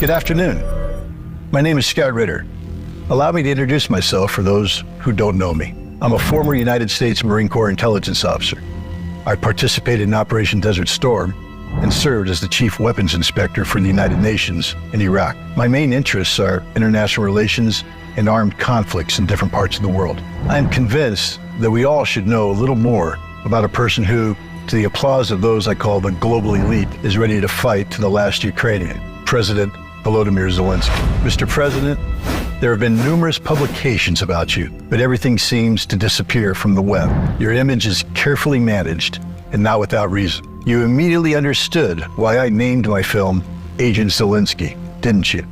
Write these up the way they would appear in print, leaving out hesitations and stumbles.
Good afternoon. My name is Scout Ritter. Allow me to introduce myself for those who don't know me. I'm a former United States Marine Corps intelligence officer. I participated in Operation Desert Storm and served as the Chief Weapons Inspector for the United Nations in Iraq. My main interests are international relations and armed conflicts in different parts of the world. I am convinced that we all should know a little more about a person who, to the applause of those I call the global elite, is ready to fight to the last Ukrainian, President Volodymyr Zelenskyy. Mr. President, there have been numerous publications about you, but everything seems to disappear from the web. Your image is carefully managed and not without reason. You immediately understood why I named my film Agent Zelenskyy, didn't you?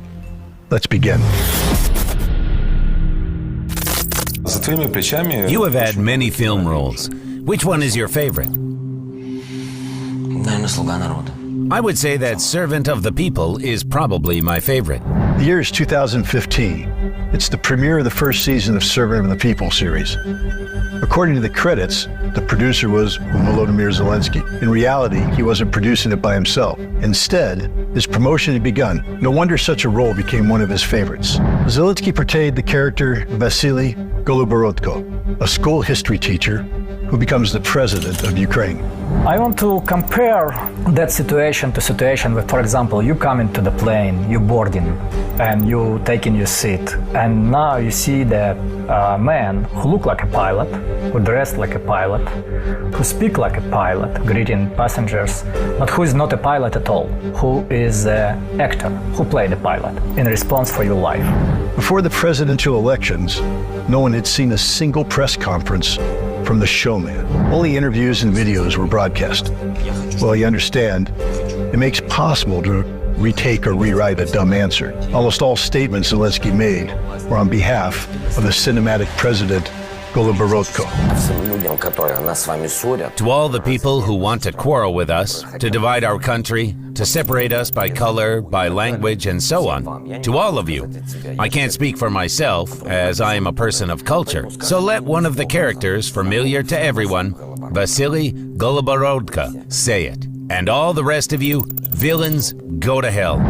Let's begin. You have had many film roles. Which one is your favorite? I would say that Servant of the People is probably my favorite. The year is 2015. It's the premiere of the first season of Servant of the People series. According to the credits, the producer was Volodymyr Zelenskyy. In reality, he wasn't producing it by himself. Instead, his promotion had begun. No wonder such a role became one of his favorites. Zelenskyy portrayed the character Vasily Goluborodko, a school history teacher who becomes the president of Ukraine. I want to compare that situation to situation where, for example, you come into the plane, you boarding, and you take in your seat, and now you see the man who look like a pilot, who dressed like a pilot, who speak like a pilot, greeting passengers, but who is not a pilot at all, who is an actor, who played a pilot in response for your life. Before the presidential elections, no one had seen a single press conference from the showman. Only interviews and videos were broadcast. Well, you understand, it makes it possible to retake or rewrite a dumb answer. Almost all statements Zelenskyy made were on behalf of the cinematic president, Goluborodko. To all the people who want to quarrel with us, to divide our country, to separate us by color, by language, and so on, to all of you, I can't speak for myself, as I am a person of culture, so let one of the characters familiar to everyone, Vasily Goluborodko, say it. And all the rest of you, villains, go to hell.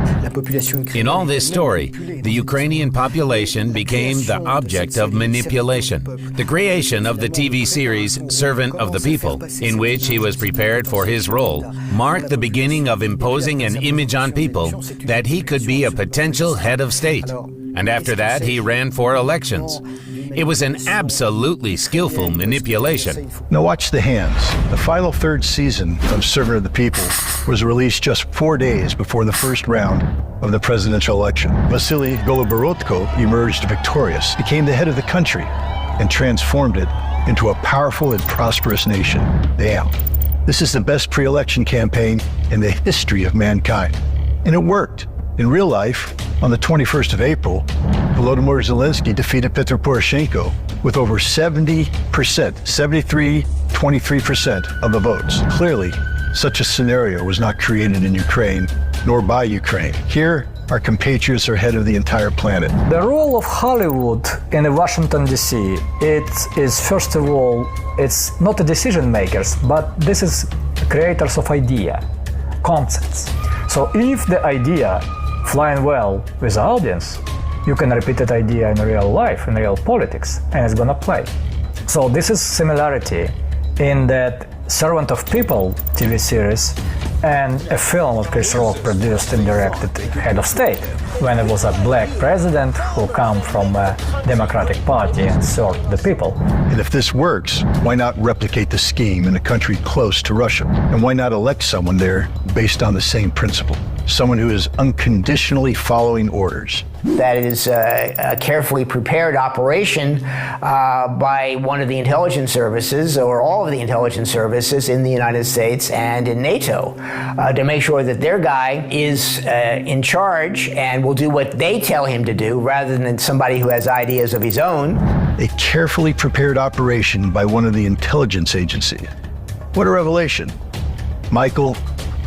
In all this story, the Ukrainian population became the object of manipulation. The creation of the TV series Servant of the People, in which he was prepared for his role, marked the beginning of imposing an image on people that he could be a potential head of state. And after that, he ran for elections. It was an absolutely skillful manipulation. Now watch the hands. The final third season of Servant of the People was released just 4 days before the first round of the presidential election. Vasily Goluborodko emerged victorious, became the head of the country, and transformed it into a powerful and prosperous nation. Damn. This is the best pre-election campaign in the history of mankind. And it worked. In real life, on the 21st of April, Volodymyr Zelenskyy defeated Petro Poroshenko with over 70%, 23% of the votes. Clearly, such a scenario was not created in Ukraine, nor by Ukraine. Here, our compatriots are ahead of the entire planet. The role of Hollywood in Washington, D.C., it is, first of all, it's not the decision makers, but this is creators of idea, concepts. So if the idea flying well with the audience, you can repeat that idea in real life, in real politics, and it's gonna play. So this is similarity in that Servant of People TV series and a film of Chris Rock produced and directed Head of State, when it was a black president who come from a Democratic Party and served the people. And if this works, why not replicate the scheme in a country close to Russia? And why not elect someone there based on the same principle? Someone who is unconditionally following orders. That is a carefully prepared operation by one of the intelligence services, or all of the intelligence services in the United States and in NATO, to make sure that their guy is in charge and will do what they tell him to do, rather than somebody who has ideas of his own. A carefully prepared operation by one of the intelligence agencies. What a revelation. Michael,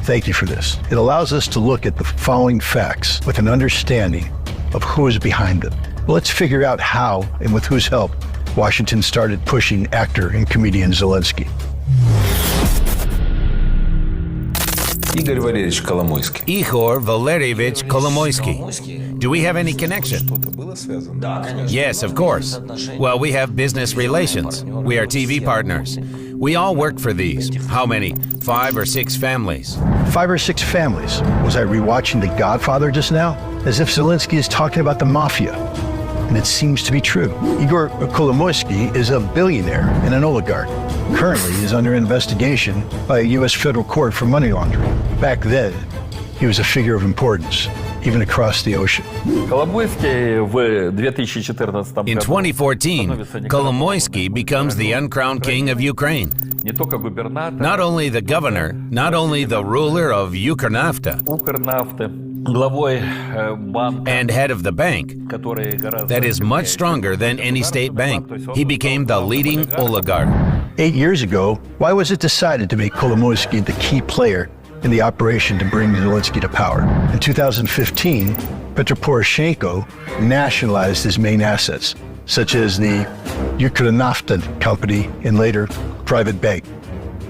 thank you for this. It allows us to look at the following facts with an understanding of who is behind them. Well, let's figure out how and with whose help Washington started pushing actor and comedian Zelenskyy. Игорь Валерьевич Коломойский. Ihor Valeryevich Kolomoisky. Do we have any connection? Yes, of course. Well, we have business relations. We are TV partners. We all work for these. How many? 5 or 6 families. 5 or 6 families. Was I rewatching The Godfather just now? As if Zelenskyy is talking about the mafia. And it seems to be true. Igor Kolomoisky is a billionaire and an oligarch. Currently, he is under investigation by a U.S. federal court for money laundering. Back then, he was a figure of importance, even across the ocean. In 2014, Kolomoisky becomes the uncrowned king of Ukraine. Not only the governor, not only the ruler of Ukernafta, and head of the bank that is much stronger than any state bank. He became the leading oligarch. 8 years ago, why was it decided to make Kolomoisky the key player in the operation to bring Zelenskyy to power? In 2015, Petro Poroshenko nationalized his main assets, such as the Ukernafta company and later private bank.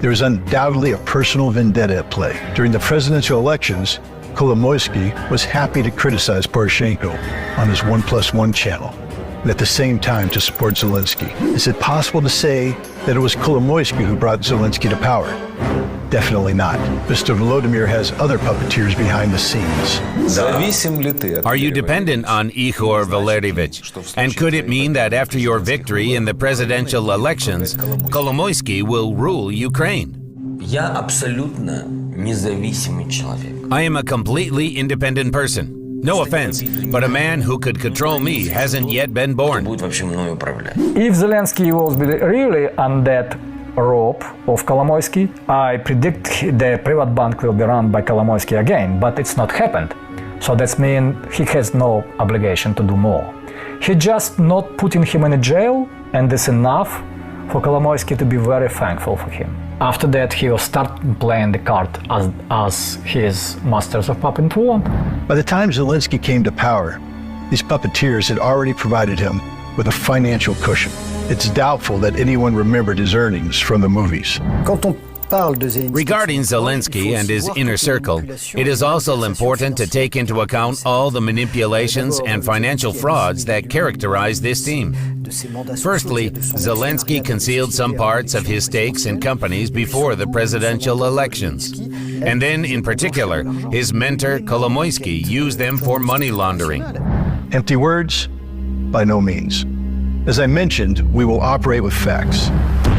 There is undoubtedly a personal vendetta at play. During the presidential elections, Kolomoisky was happy to criticize Poroshenko on his 1+1 channel, and at the same time to support Zelenskyy. Is it possible to say that it was Kolomoisky who brought Zelenskyy to power? Definitely not. Mr. Volodymyr has other puppeteers behind the scenes. Are you dependent on Ihor Valeryevich? And could it mean that after your victory in the presidential elections, Kolomoisky will rule Ukraine? Я абсолютно независимый человек. I am a completely independent person. No offense, but a man who could control me hasn't yet been born. Будет вообще мной управлять. If Zelenskyy was really on that rope of Kolomoisky, I predict the private bank will be run by Kolomoisky again, but it's not happened. So that means he has no obligation to do more. He just not putting him in a jail, and it's enough for Kolomoisky to be very thankful for him. After that, he will start playing the card as his masters of puppet want. By the time Zelenskyy came to power, these puppeteers had already provided him with a financial cushion. It's doubtful that anyone remembered his earnings from the movies. Regarding Zelenskyy and his inner circle, it is also important to take into account all the manipulations and financial frauds that characterize this team. Firstly, Zelenskyy concealed some parts of his stakes in companies before the presidential elections. And then, in particular, his mentor Kolomoisky used them for money laundering. Empty words? By no means. As I mentioned, we will operate with facts.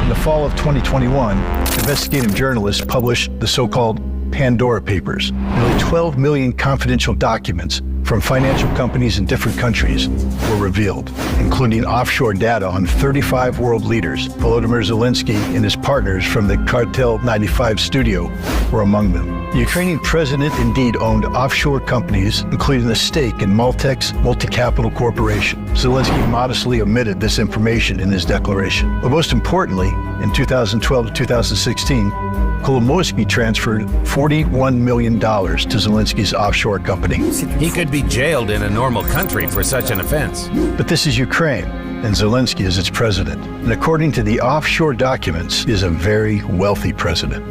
In the fall of 2021, investigative journalists published the so-called Pandora Papers. Nearly 12 million confidential documents from financial companies in different countries were revealed, including offshore data on 35 world leaders. Volodymyr Zelenskyy and his partners from the Cartel 95 studio were among them. The Ukrainian president indeed owned offshore companies, including a stake in Maltex Multi-Capital Corporation. Zelenskyy modestly omitted this information in his declaration. But most importantly, in 2012 to 2016, Kolomoisky transferred $41 million to Zelensky's offshore company. He could be jailed in a normal country for such an offense. But this is Ukraine, and Zelenskyy is its president. And according to the offshore documents, he is a very wealthy president.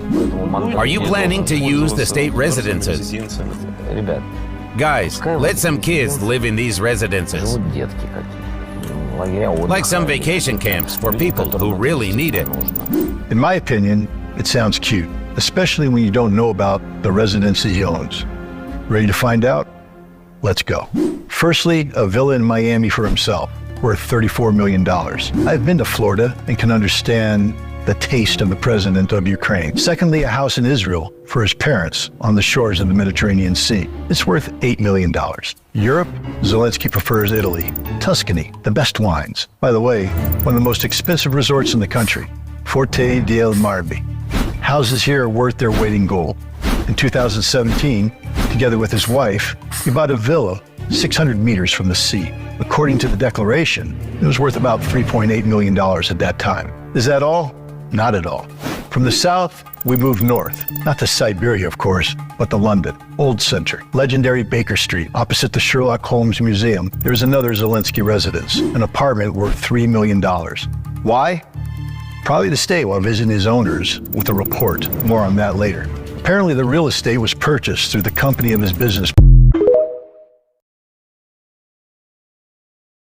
Are you planning to use the state residences? Guys, let some kids live in these residences. Like some vacation camps for people who really need it. In my opinion, it sounds cute, especially when you don't know about the residency he owns. Ready to find out? Let's go. Firstly, a villa in Miami for himself, worth $34 million. I've been to Florida and can understand the taste of the president of Ukraine. Secondly, a house in Israel for his parents on the shores of the Mediterranean Sea. It's worth $8 million. Europe, Zelenskyy prefers Italy. Tuscany, the best wines. By the way, one of the most expensive resorts in the country, Forte del Marbi. Houses here are worth their weight in gold. In 2017, together with his wife, he bought a villa 600 meters from the sea. According to the declaration, it was worth about $3.8 million at that time. Is that all? Not at all. From the south, we moved north. Not to Siberia, of course, but to London. Old Center, legendary Baker Street, opposite the Sherlock Holmes Museum. There's another Zelenskyy residence, an apartment worth $3 million. Why? Probably to stay while visiting his owners with a report. More on that later. Apparently, the real estate was purchased through the company of his business.